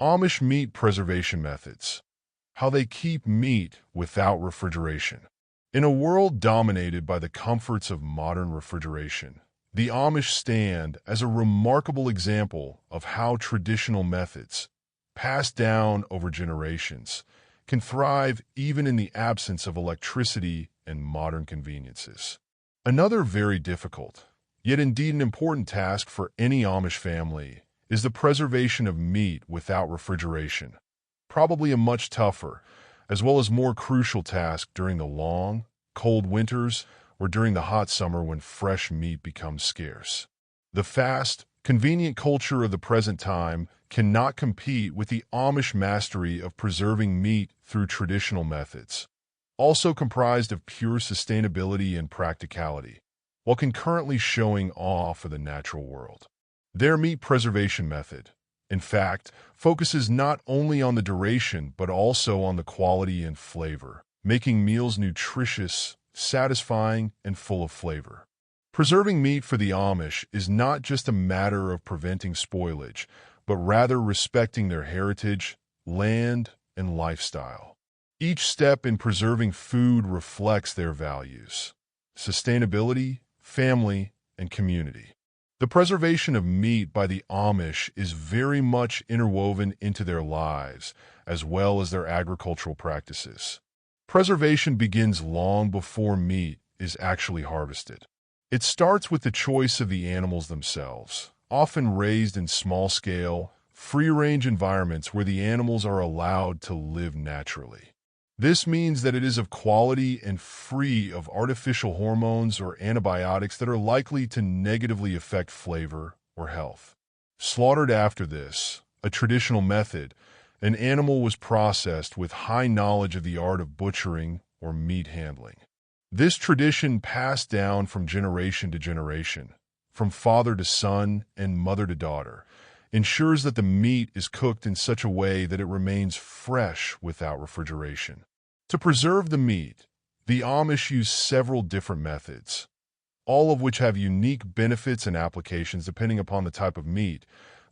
Amish meat preservation methods. How they keep meat without refrigeration. In a world dominated by the comforts of modern refrigeration, the Amish stand as a remarkable example of how traditional methods, passed down over generations, can thrive even in the absence of electricity and modern conveniences. Another very difficult, yet indeed an important task for any Amish family is the preservation of meat without refrigeration, probably a much tougher, as well as more crucial task during the long, cold winters or during the hot summer when fresh meat becomes scarce. The fast, convenient culture of the present time cannot compete with the Amish mastery of preserving meat through traditional methods, also comprised of pure sustainability and practicality, while concurrently showing awe for the natural world. Their meat preservation method, in fact, focuses not only on the duration but also on the quality and flavor, making meals nutritious, satisfying, and full of flavor. Preserving meat for the Amish is not just a matter of preventing spoilage, but rather respecting their heritage, land, and lifestyle. Each step in preserving food reflects their values: sustainability, family, and community. The preservation of meat by the Amish is very much interwoven into their lives, as well as their agricultural practices. Preservation begins long before meat is actually harvested. It starts with the choice of the animals themselves, often raised in small-scale, free-range environments where the animals are allowed to live naturally. This means that it is of quality and free of artificial hormones or antibiotics that are likely to negatively affect flavor or health. Slaughtered after this, a traditional method, an animal was processed with high knowledge of the art of butchering or meat handling. This tradition passed down from generation to generation, from father to son and mother to daughter, ensures that the meat is cooked in such a way that it remains fresh without refrigeration. To preserve the meat, the Amish use several different methods, all of which have unique benefits and applications depending upon the type of meat,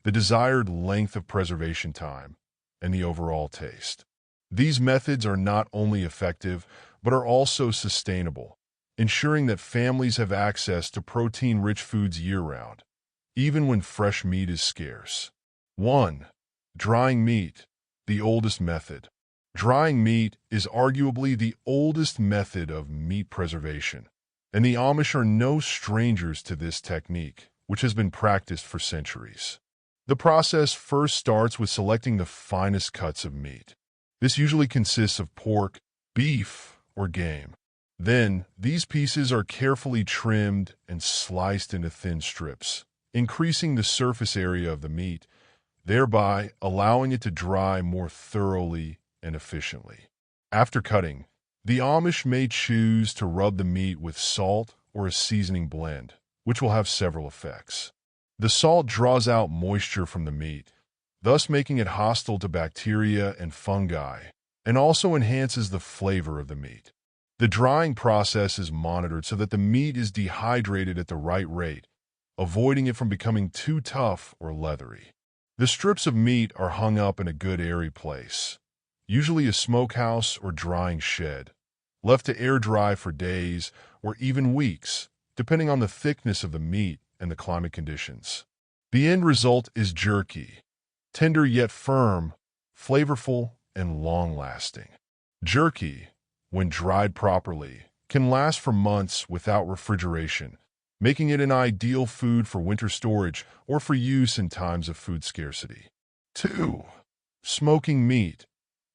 the desired length of preservation time, and the overall taste. These methods are not only effective, but are also sustainable, ensuring that families have access to protein-rich foods year-round, even when fresh meat is scarce. 1. Drying meat, the oldest method. Drying meat is arguably the oldest method of meat preservation, and the Amish are no strangers to this technique, which has been practiced for centuries. The process first starts with selecting the finest cuts of meat. This usually consists of pork, beef, or game. Then, these pieces are carefully trimmed and sliced into thin strips, increasing the surface area of the meat, thereby allowing it to dry more thoroughly and efficiently. After cutting, the Amish may choose to rub the meat with salt or a seasoning blend, which will have several effects. The salt draws out moisture from the meat, thus making it hostile to bacteria and fungi, and also enhances the flavor of the meat. The drying process is monitored so that the meat is dehydrated at the right rate, avoiding it from becoming too tough or leathery. The strips of meat are hung up in a good airy place, usually a smokehouse or drying shed, left to air dry for days or even weeks, depending on the thickness of the meat and the climate conditions. The end result is jerky, tender yet firm, flavorful, and long-lasting. Jerky, when dried properly, can last for months without refrigeration, making it an ideal food for winter storage or for use in times of food scarcity. 2. Smoking meat,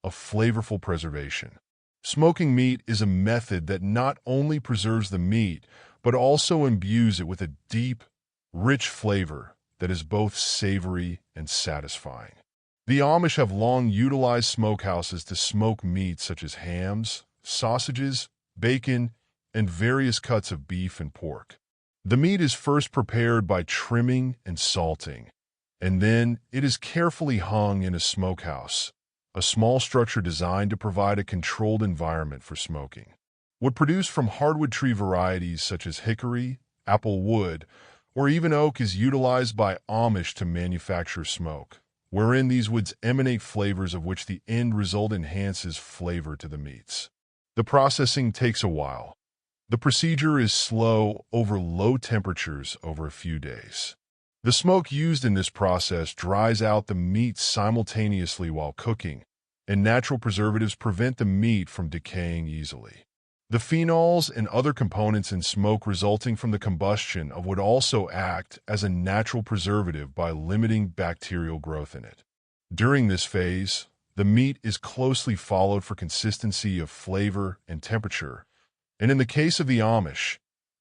a flavorful preservation. Smoking meat is a method that not only preserves the meat, but also imbues it with a deep, rich flavor that is both savory and satisfying. The Amish have long utilized smokehouses to smoke meat such as hams, sausages, bacon, and various cuts of beef and pork. The meat is first prepared by trimming and salting, and then it is carefully hung in a smokehouse, a small structure designed to provide a controlled environment for smoking. Wood produced from hardwood tree varieties such as hickory, apple wood, or even oak is utilized by Amish to manufacture smoke, wherein these woods emanate flavors of which the end result enhances flavor to the meats. The processing takes a while. The procedure is slow over low temperatures over a few days. The smoke used in this process dries out the meat simultaneously while cooking, and natural preservatives prevent the meat from decaying easily. The phenols and other components in smoke resulting from the combustion of would also act as a natural preservative by limiting bacterial growth in it. During this phase, the meat is closely followed for consistency of flavor and temperature, and in the case of the Amish,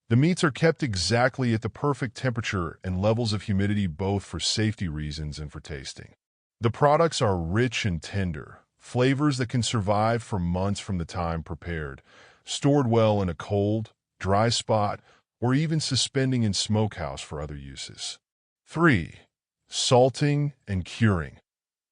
the meats are kept exactly at the perfect temperature and levels of humidity both for safety reasons and for tasting. The products are rich and tender, flavors that can survive for months from the time prepared, stored well in a cold, dry spot, or even suspending in smokehouse for other uses. 3. Salting and curing,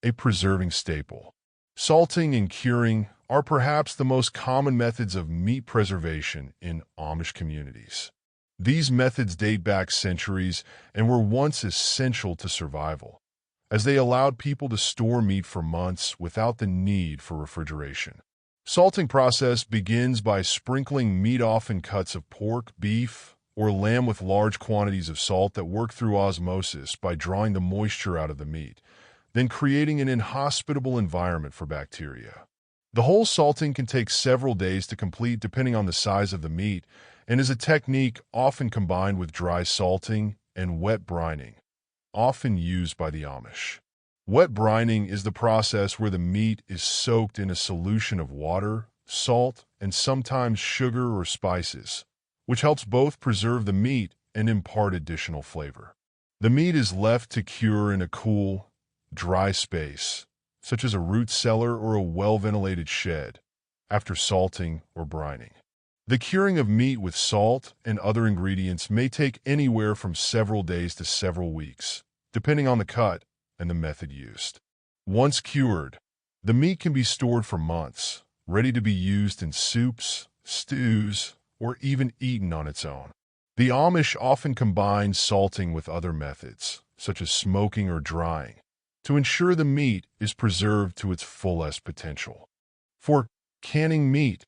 a preserving staple. Salting and curing are perhaps the most common methods of meat preservation in Amish communities. These methods date back centuries and were once essential to survival, as they allowed people to store meat for months without the need for refrigeration. Salting process begins by sprinkling meat off in cuts of pork, beef, or lamb with large quantities of salt that work through osmosis by drawing the moisture out of the meat, then creating an inhospitable environment for bacteria. The whole salting can take several days to complete depending on the size of the meat and is a technique often combined with dry salting and wet brining, often used by the Amish. Wet brining is the process where the meat is soaked in a solution of water, salt, and sometimes sugar or spices, which helps both preserve the meat and impart additional flavor. The meat is left to cure in a cool, dry space, such as a root cellar or a well-ventilated shed, after salting or brining. The curing of meat with salt and other ingredients may take anywhere from several days to several weeks, depending on the cut and the method used. Once cured, the meat can be stored for months, ready to be used in soups, stews, or even eaten on its own. The Amish often combine salting with other methods, such as smoking or drying, to ensure the meat is preserved to its fullest potential. For canning meat,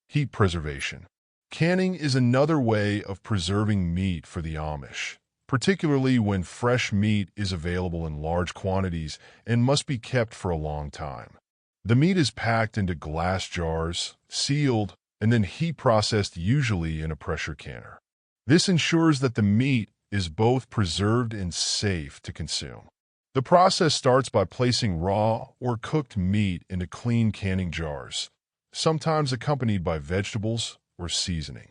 heat preservation. Canning is another way of preserving meat for the Amish, particularly when fresh meat is available in large quantities and must be kept for a long time. The meat is packed into glass jars, sealed, and then heat processed usually in a pressure canner. This ensures that the meat is both preserved and safe to consume. The process starts by placing raw or cooked meat into clean canning jars, sometimes accompanied by vegetables or seasoning.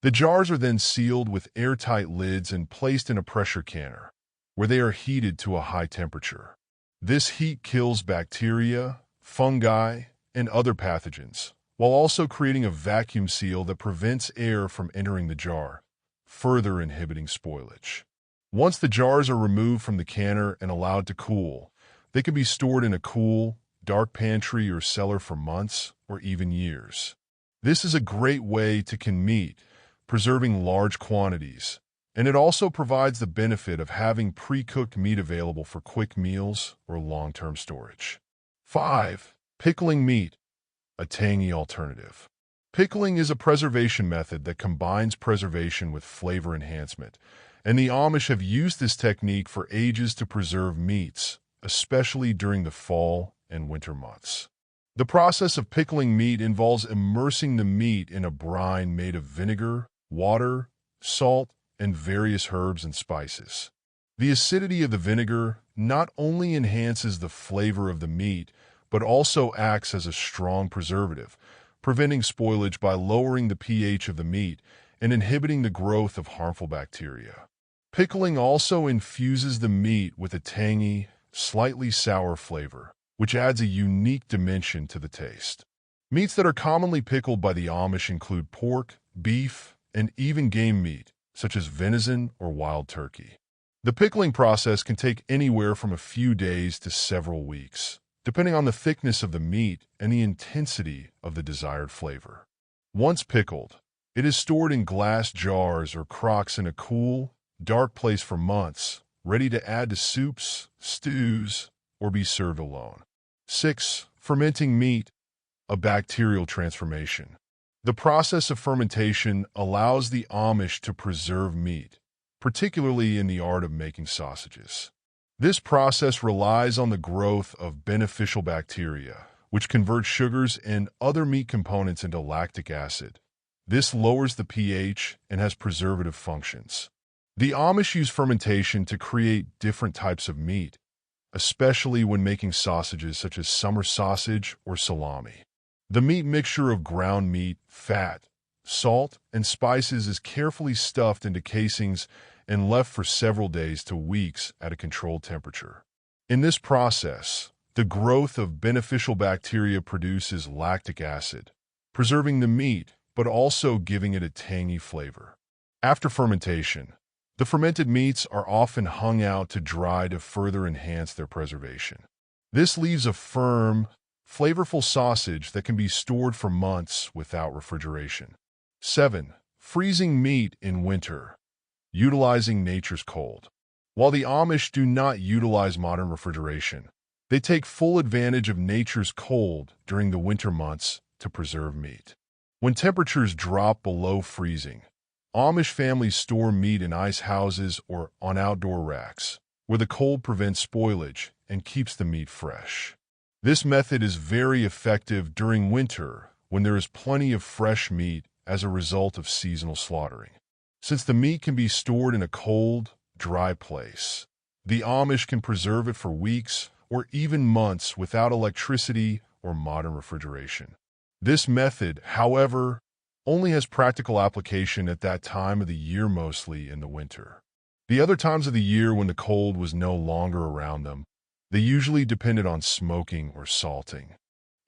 The jars are then sealed with airtight lids and placed in a pressure canner, where they are heated to a high temperature. This heat kills bacteria, fungi, and other pathogens, while also creating a vacuum seal that prevents air from entering the jar, further inhibiting spoilage. Once the jars are removed from the canner and allowed to cool, they can be stored in a cool, dark pantry or cellar for months or even years. This is a great way to can meat, preserving large quantities, and it also provides the benefit of having pre-cooked meat available for quick meals or long-term storage. 5. Pickling meat, a tangy alternative. Pickling is a preservation method that combines preservation with flavor enhancement, and the Amish have used this technique for ages to preserve meats, especially during the fall and winter months. The process of pickling meat involves immersing the meat in a brine made of vinegar, water, salt, and various herbs and spices. The acidity of the vinegar not only enhances the flavor of the meat, but also acts as a strong preservative, preventing spoilage by lowering the pH of the meat and inhibiting the growth of harmful bacteria. Pickling also infuses the meat with a tangy, slightly sour flavor, which adds a unique dimension to the taste. Meats that are commonly pickled by the Amish include pork, beef, and even game meat, such as venison or wild turkey. The pickling process can take anywhere from a few days to several weeks, depending on the thickness of the meat and the intensity of the desired flavor. Once pickled, it is stored in glass jars or crocks in a cool, dark place for months, ready to add to soups, stews, or be served alone. 6. Fermenting meat, a bacterial transformation. The process of fermentation allows the Amish to preserve meat, particularly in the art of making sausages. This process relies on the growth of beneficial bacteria, which convert sugars and other meat components into lactic acid. This lowers the pH and has preservative functions. The Amish use fermentation to create different types of meat, especially when making sausages such as summer sausage or salami. The meat mixture of ground meat, fat, salt, and spices is carefully stuffed into casings and left for several days to weeks at a controlled temperature. In this process, the growth of beneficial bacteria produces lactic acid, preserving the meat but also giving it a tangy flavor. After fermentation, the fermented meats are often hung out to dry to further enhance their preservation. This leaves a firm, flavorful sausage that can be stored for months without refrigeration. 7. Freezing meat in winter, utilizing nature's cold. While the Amish do not utilize modern refrigeration, they take full advantage of nature's cold during the winter months to preserve meat. When temperatures drop below freezing, Amish families store meat in ice houses or on outdoor racks, where the cold prevents spoilage and keeps the meat fresh. This method is very effective during winter when there is plenty of fresh meat as a result of seasonal slaughtering. Since the meat can be stored in a cold, dry place, the Amish can preserve it for weeks or even months without electricity or modern refrigeration. This method, however, only has practical application at that time of the year, mostly in the winter. The other times of the year when the cold was no longer around them, they usually depended on smoking or salting.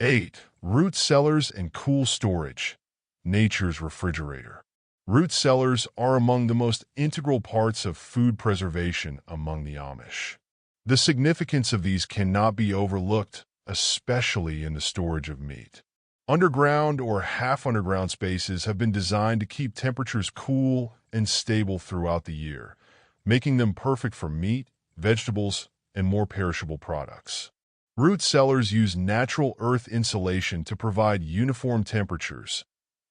8. Root cellars and cool storage, nature's refrigerator. Root cellars are among the most integral parts of food preservation among the Amish. The significance of these cannot be overlooked, especially in the storage of meat. Underground or half-underground spaces have been designed to keep temperatures cool and stable throughout the year, making them perfect for meat, vegetables, and more perishable products. Root cellars use natural earth insulation to provide uniform temperatures,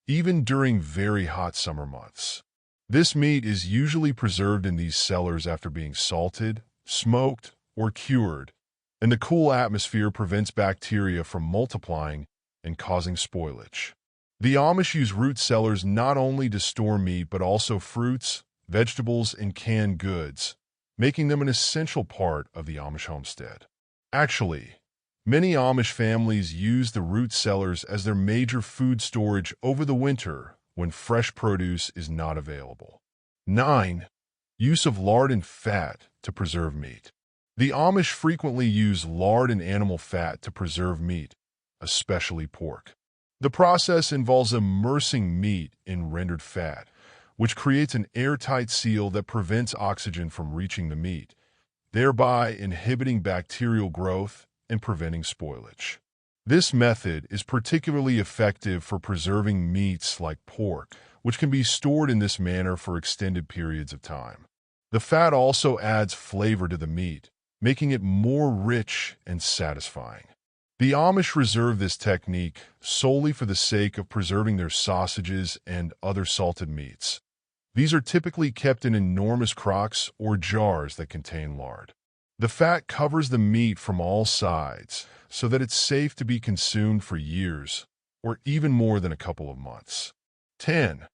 even during very hot summer months. This meat is usually preserved in these cellars after being salted, smoked, or cured, and the cool atmosphere prevents bacteria from multiplying and causing spoilage. The Amish use root cellars not only to store meat but also fruits, vegetables, and canned goods, making them an essential part of the Amish homestead. Actually, many Amish families use the root cellars as their major food storage over the winter when fresh produce is not available. 9. Use of lard and fat to preserve meat. The Amish frequently use lard and animal fat to preserve meat, especially pork. The process involves immersing meat in rendered fat, which creates an airtight seal that prevents oxygen from reaching the meat, thereby inhibiting bacterial growth and preventing spoilage. This method is particularly effective for preserving meats like pork, which can be stored in this manner for extended periods of time. The fat also adds flavor to the meat, making it more rich and satisfying. The Amish reserve this technique solely for the sake of preserving their sausages and other salted meats. These are typically kept in enormous crocks or jars that contain lard. The fat covers the meat from all sides so that it's safe to be consumed for years or even more than a couple of months. 10.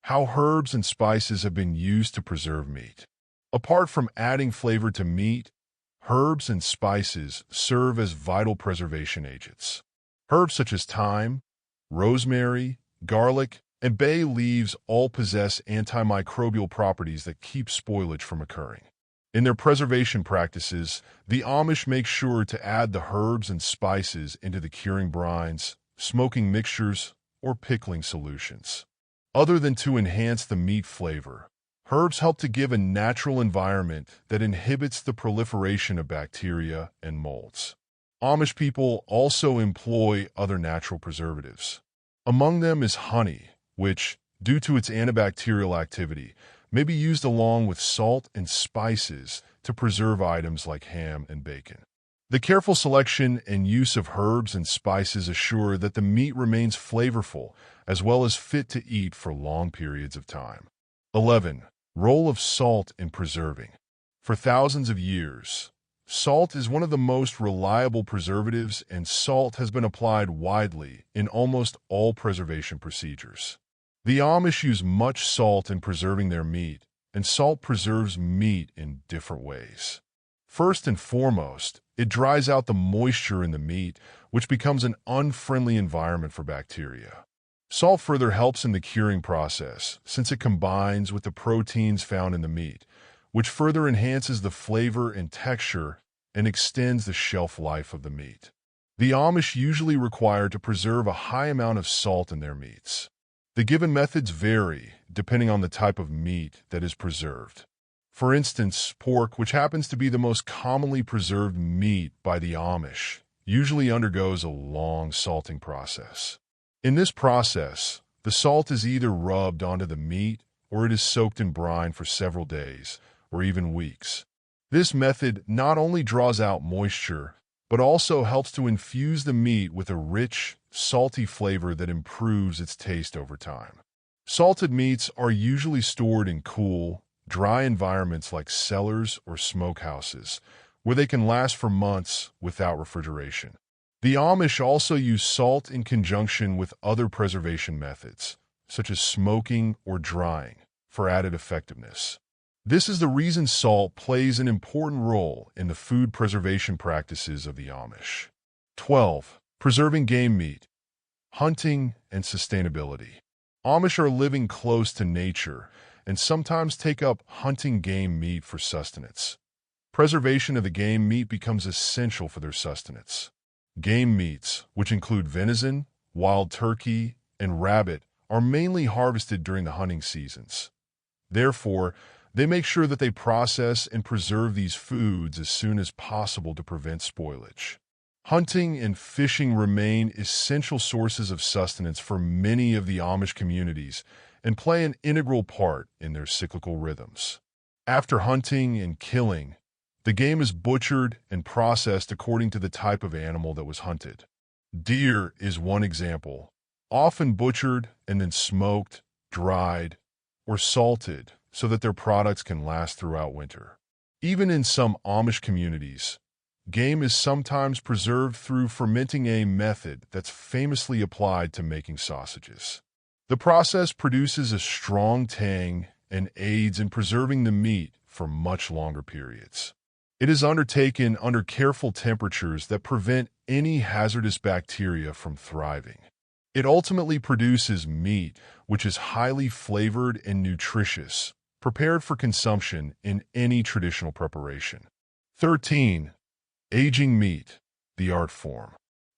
How herbs and spices have been used to preserve meat. Apart from adding flavor to meat, herbs and spices serve as vital preservation agents. Herbs such as thyme, rosemary, garlic, and bay leaves all possess antimicrobial properties that keep spoilage from occurring. In their preservation practices, the Amish make sure to add the herbs and spices into the curing brines, smoking mixtures, or pickling solutions. Other than to enhance the meat flavor, herbs help to give a natural environment that inhibits the proliferation of bacteria and molds. Amish people also employ other natural preservatives. Among them is honey, which, due to its antibacterial activity, may be used along with salt and spices to preserve items like ham and bacon. The careful selection and use of herbs and spices assure that the meat remains flavorful as well as fit to eat for long periods of time. 11. Role of salt in preserving. For thousands of years, salt is one of the most reliable preservatives, and salt has been applied widely in almost all preservation procedures. The Amish use much salt in preserving their meat, and salt preserves meat in different ways. First and foremost, it dries out the moisture in the meat, which becomes an unfriendly environment for bacteria. Salt further helps in the curing process, since it combines with the proteins found in the meat, which further enhances the flavor and texture and extends the shelf life of the meat. The Amish usually require to preserve a high amount of salt in their meats. The given methods vary depending on the type of meat that is preserved. For instance, pork, which happens to be the most commonly preserved meat by the Amish, usually undergoes a long salting process. In this process, the salt is either rubbed onto the meat or it is soaked in brine for several days or even weeks. This method not only draws out moisture, but also helps to infuse the meat with a rich, salty flavor that improves its taste over time. Salted meats are usually stored in cool, dry environments like cellars or smokehouses, where they can last for months without refrigeration. The Amish also use salt in conjunction with other preservation methods, such as smoking or drying, for added effectiveness. This is the reason salt plays an important role in the food preservation practices of the Amish. 12. Preserving game meat, hunting, and sustainability. Amish are living close to nature and sometimes take up hunting game meat for sustenance. Preservation of the game meat becomes essential for their sustenance. Game meats, which include venison, wild turkey, and rabbit, are mainly harvested during the hunting seasons. Therefore, they make sure that they process and preserve these foods as soon as possible to prevent spoilage. Hunting and fishing remain essential sources of sustenance for many of the Amish communities and play an integral part in their cyclical rhythms. After hunting and killing, the game is butchered and processed according to the type of animal that was hunted. Deer is one example, often butchered and then smoked, dried, or salted so that their products can last throughout winter. Even in some Amish communities, game is sometimes preserved through fermenting, a method that's famously applied to making sausages. The process produces a strong tang and aids in preserving the meat for much longer periods. It is undertaken under careful temperatures that prevent any hazardous bacteria from thriving. It ultimately produces meat which is highly flavored and nutritious, prepared for consumption in any traditional preparation. 13. Aging meat, the art form.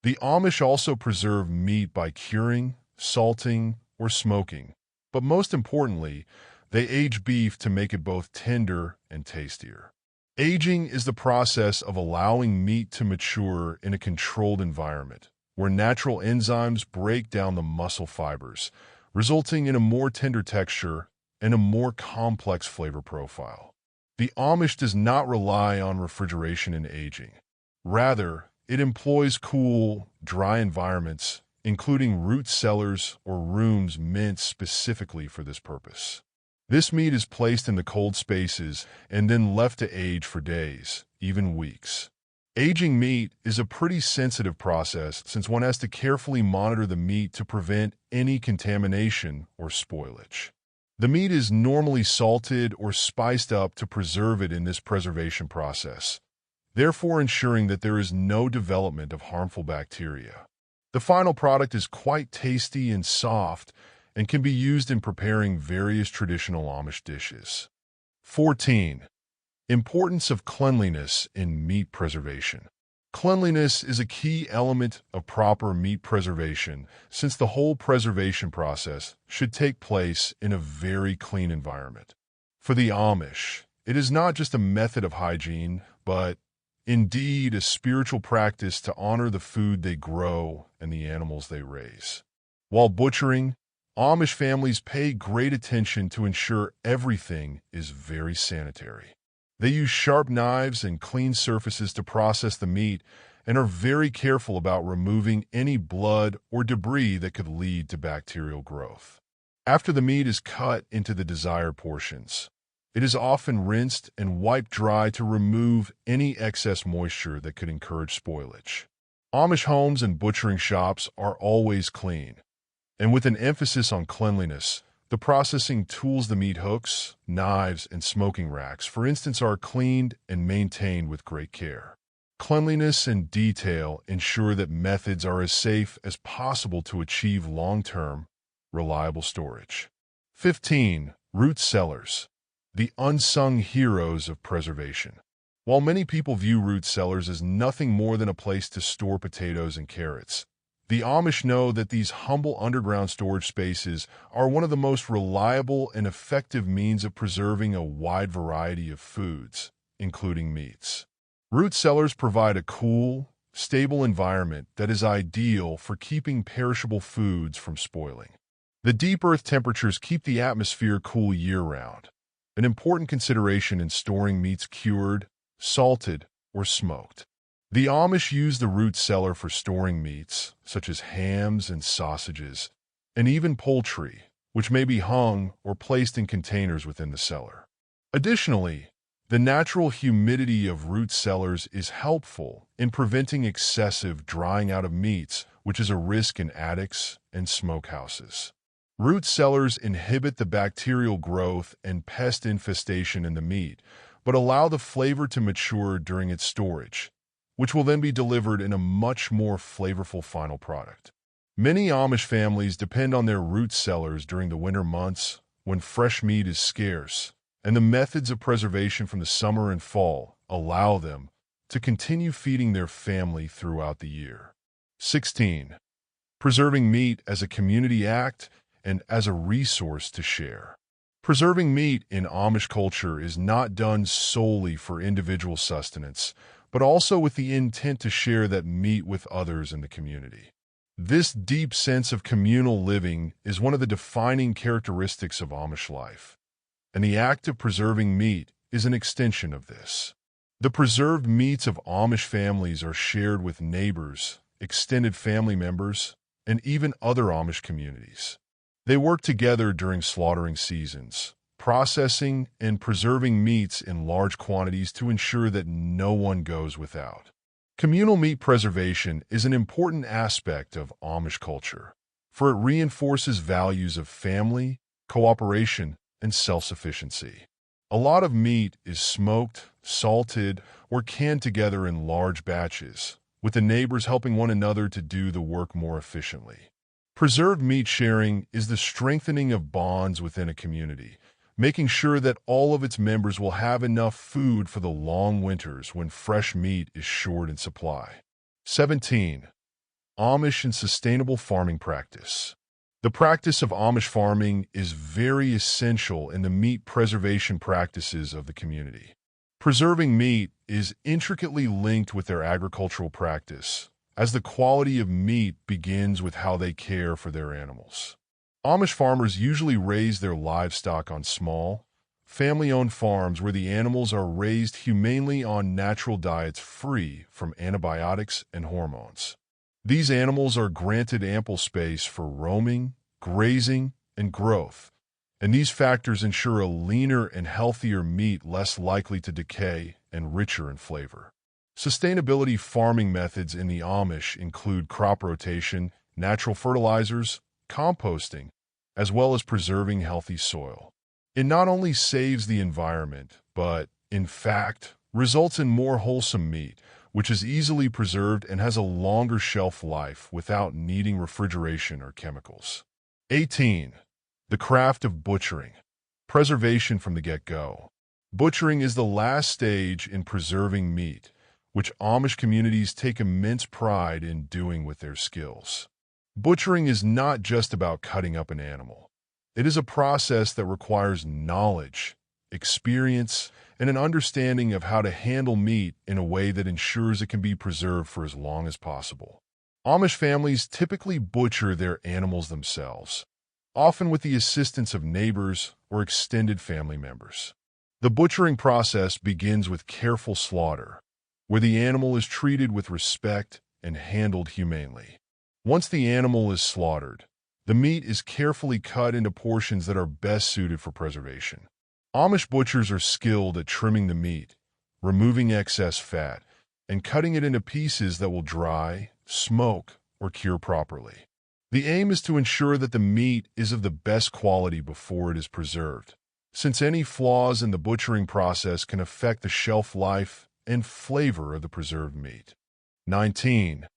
The Amish also preserve meat by curing, salting, or smoking, but most importantly, they age beef to make it both tender and tastier. Aging is the process of allowing meat to mature in a controlled environment, where natural enzymes break down the muscle fibers, resulting in a more tender texture and a more complex flavor profile. The Amish does not rely on refrigeration in aging. Rather, it employs cool, dry environments, including root cellars or rooms meant specifically for this purpose. This meat is placed in the cold spaces and then left to age for days, even weeks. Aging meat is a pretty sensitive process since one has to carefully monitor the meat to prevent any contamination or spoilage. The meat is normally salted or spiced up to preserve it in this preservation process, therefore ensuring that there is no development of harmful bacteria. The final product is quite tasty and soft and can be used in preparing various traditional Amish dishes. 14. Importance of cleanliness in meat preservation. Cleanliness is a key element of proper meat preservation, since the whole preservation process should take place in a very clean environment. For the Amish, it is not just a method of hygiene, but indeed a spiritual practice to honor the food they grow and the animals they raise. While butchering, Amish families pay great attention to ensure everything is very sanitary. They use sharp knives and clean surfaces to process the meat and are very careful about removing any blood or debris that could lead to bacterial growth. After the meat is cut into the desired portions, it is often rinsed and wiped dry to remove any excess moisture that could encourage spoilage. Amish homes and butchering shops are always clean, and with an emphasis on cleanliness, the processing tools, the meat hooks, knives, and smoking racks, for instance, are cleaned and maintained with great care. Cleanliness and detail ensure that methods are as safe as possible to achieve long-term, reliable storage. 15. Root cellars, the unsung heroes of preservation. While many people view root cellars as nothing more than a place to store potatoes and carrots, the Amish know that these humble underground storage spaces are one of the most reliable and effective means of preserving a wide variety of foods, including meats. Root cellars provide a cool, stable environment that is ideal for keeping perishable foods from spoiling. The deep earth temperatures keep the atmosphere cool year-round, an important consideration in storing meats cured, salted, or smoked. The Amish use the root cellar for storing meats, such as hams and sausages, and even poultry, which may be hung or placed in containers within the cellar. Additionally, the natural humidity of root cellars is helpful in preventing excessive drying out of meats, which is a risk in attics and smokehouses. Root cellars inhibit the bacterial growth and pest infestation in the meat, but allow the flavor to mature during its storage, which will then be delivered in a much more flavorful final product. Many Amish families depend on their root cellars during the winter months when fresh meat is scarce, and the methods of preservation from the summer and fall allow them to continue feeding their family throughout the year. 16. Preserving meat as a community act and as a resource to share. Preserving meat in Amish culture is not done solely for individual sustenance, but also with the intent to share that meat with others in the community. This deep sense of communal living is one of the defining characteristics of Amish life, and the act of preserving meat is an extension of this. The preserved meats of Amish families are shared with neighbors, extended family members, and even other Amish communities. They work together during slaughtering seasons, processing and preserving meats in large quantities to ensure that no one goes without. Communal meat preservation is an important aspect of Amish culture, for it reinforces values of family, cooperation, and self-sufficiency. A lot of meat is smoked, salted, or canned together in large batches, with the neighbors helping one another to do the work more efficiently. Preserved meat sharing is the strengthening of bonds within a community, making sure that all of its members will have enough food for the long winters when fresh meat is short in supply. 17. Amish and sustainable farming practice. The practice of Amish farming is very essential in the meat preservation practices of the community. Preserving meat is intricately linked with their agricultural practice, as the quality of meat begins with how they care for their animals. Amish farmers usually raise their livestock on small, family-owned farms where the animals are raised humanely on natural diets free from antibiotics and hormones. These animals are granted ample space for roaming, grazing, and growth, and these factors ensure a leaner and healthier meat less likely to decay and richer in flavor. Sustainability farming methods in the Amish include crop rotation, natural fertilizers, composting, as well as preserving healthy soil. It not only saves the environment, but, in fact, results in more wholesome meat, which is easily preserved and has a longer shelf life without needing refrigeration or chemicals. 18. The craft of butchering. Preservation from the get-go. Butchering is the last stage in preserving meat, which Amish communities take immense pride in doing with their skills. Butchering is not just about cutting up an animal. It is a process that requires knowledge, experience, and an understanding of how to handle meat in a way that ensures it can be preserved for as long as possible. Amish families typically butcher their animals themselves, often with the assistance of neighbors or extended family members. The butchering process begins with careful slaughter, where the animal is treated with respect and handled humanely. Once the animal is slaughtered, the meat is carefully cut into portions that are best suited for preservation. Amish butchers are skilled at trimming the meat, removing excess fat, and cutting it into pieces that will dry, smoke, or cure properly. The aim is to ensure that the meat is of the best quality before it is preserved, since any flaws in the butchering process can affect the shelf life and flavor of the preserved meat. 19.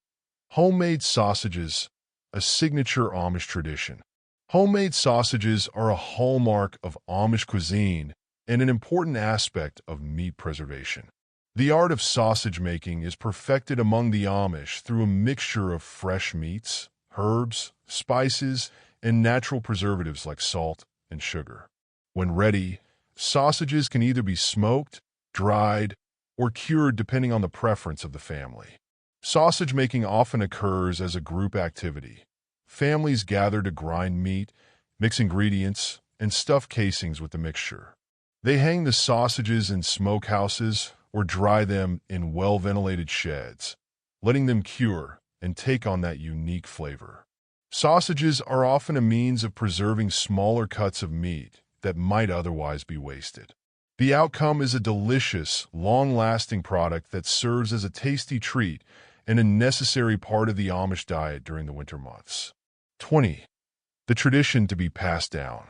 Homemade sausages, a signature Amish tradition. Homemade sausages are a hallmark of Amish cuisine and an important aspect of meat preservation. The art of sausage making is perfected among the Amish through a mixture of fresh meats, herbs, spices, and natural preservatives like salt and sugar. When ready, sausages can either be smoked, dried, or cured depending on the preference of the family. Sausage making often occurs as a group activity. Families gather to grind meat, mix ingredients, and stuff casings with the mixture. They hang the sausages in smokehouses or dry them in well-ventilated sheds, letting them cure and take on that unique flavor. Sausages are often a means of preserving smaller cuts of meat that might otherwise be wasted. The outcome is a delicious, long-lasting product that serves as a tasty treat and a necessary part of the Amish diet during the winter months. 20. The tradition to be passed down.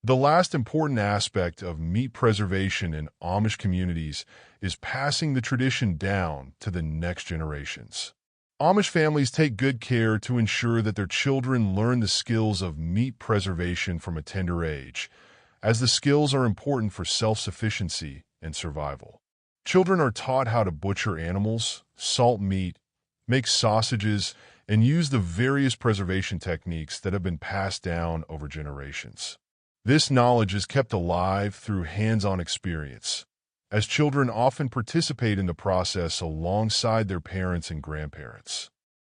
The last important aspect of meat preservation in Amish communities is passing the tradition down to the next generations. Amish families take good care to ensure that their children learn the skills of meat preservation from a tender age, as the skills are important for self-sufficiency and survival. Children are taught how to butcher animals, salt meat, make sausages, and use the various preservation techniques that have been passed down over generations. This knowledge is kept alive through hands-on experience, as children often participate in the process alongside their parents and grandparents.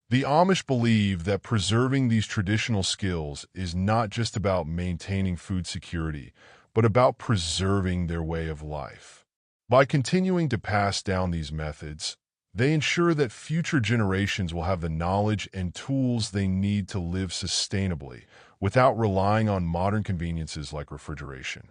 The Amish believe that preserving these traditional skills is not just about maintaining food security, but about preserving their way of life. By continuing to pass down these methods, they ensure that future generations will have the knowledge and tools they need to live sustainably without relying on modern conveniences like refrigeration.